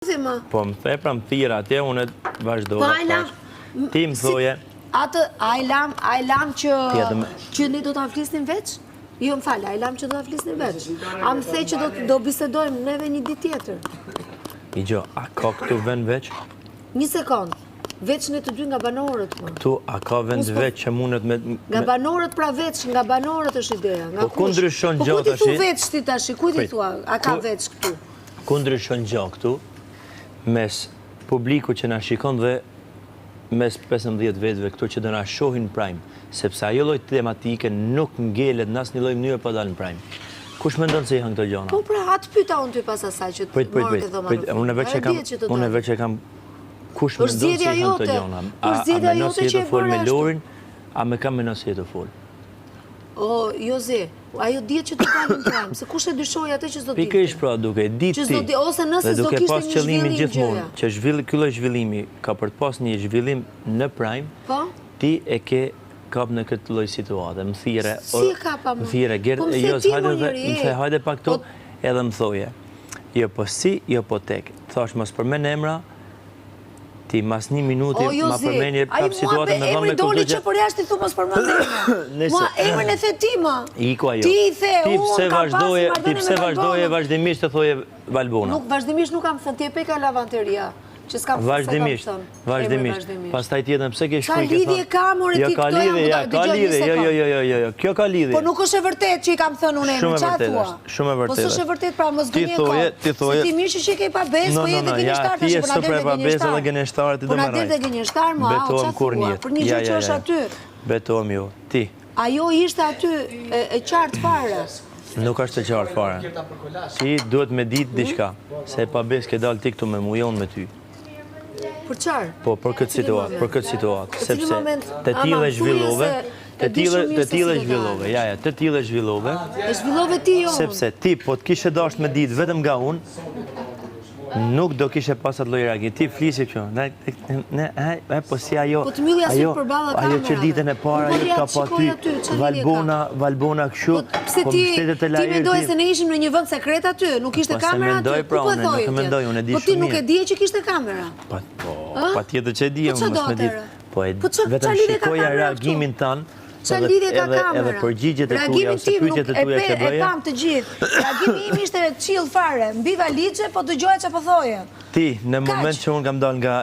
Po më the pra më thira atje, unë vazhdova. Ti më thoje... A i lam që ne do të flisnim veç? Jo, më falë, a i lam që do të flisnim veç? A më the që do bisedojmë neve një ditë tjetër? I gjo, a ka këtu vend veç? Një sekund, veç në të dy nga banorët më. Këtu, a ka vend veç që mundet me... Nga banorët pra veç, nga banorët është ideja. Po ku ndryshon gjo tash? Po ku ti thu veç ti tash, ku ti thua, a ka veç këtu? Ku ndryshon gjo këtu, mes publiku që na shikon dhe mes 15 vetëve këtu që do na shohin Prime, sepse ajo lloj tematike nuk ngelet në asnjë lloj mënyre pa dalë në Prime. Kush mendon se janë këto gjëra? Po pra, atë pyeta unë ty pas asaj që morë të dhoma. Unë veç e kam kush mendon se janë këto gjëra? A mendon se të fol me Lorin, a më kam mendon se të fol? O, jo ze, ajo dihet që të dalin Prime, se kush e dyshoj atë që s'do ditë. Pikërisht pra, duke ditë ti, ose nëse s'do kishte një zhvillim gjithmonë, që ky lloj zhvillimi ka për të pas një zhvillim në Prime, ti e ke kap në këtë lloj situate, më thire, më thire, hajde pak këto, edhe më thoje, jo po si, jo po tek, thash mos përmend emra, ti mas një minuti ma përmenje kap situatën me vëmë me këtë që... që për jashtë ti thu mos përmend emra. Mua emrin e the ti ma. Iko ajo. Ti i the, ti pse vazhdoje vazhdimisht të thoje Valbona. Nuk vazhdimisht nuk kam thënë, ti e pe ka lavanteria. Që s'kam vazhdimisht. Pastaj tjetër pse ke shkruaj ke thënë? Ka lidhje ka more ti këto janë. Ka lidhje, jo. Kjo ka lidhje. Po nuk është e vërtet që i kam thënë unë emrin, çfarë thua? Shumë e vërtetë. Po s'është e vërtet, pra mos gënje kot. Ti thoje. Ti mirë që ke pa besë, po je te gënjeshtar tash, po na del te gënjeshtar. Ti gënjeshtar ti do marrë. Po na del te gënjeshtar, ma, betohem kur një. Për një gjë që është aty. Betohem ju. Ti. Ajo ishte aty e qartë fare. Nuk është e qartë fare. Ti duhet me ditë diçka, se pa besë ke dalë ti këtu me mujon me ty. Për qarë? Po, për këtë situatë, sepse të tillë zhvillove, të tillë zhvillove, e zhvillove ti jo. Sepse ti, po të kishe dashur me ditë vetëm nga unë, nuk do kishe pas atë lloj reagimi. Ti flisi kjo, po si ajo, ajo që ditën e parë ajo ka pa ty, Valbona kështu, pse ti mendoje se ne ishim në një vend sekret aty, nuk ishte kamera aty, po po thoj. Po ti nuk e dije që kishte kamera. Po, patjetër që e dije, unë mos me ditë. Po vetëm shikoja reagimin tanë. Çfarë lidhje ka kamera? Edhe përgjigjet e tuaja ose pyetjet e tuaja që bëja. E pam të gjithë. Reagimi im ishte chill fare, mbi valixhe, po dëgjoja çfarë po thoje. Ti, në moment që unë kam dalë nga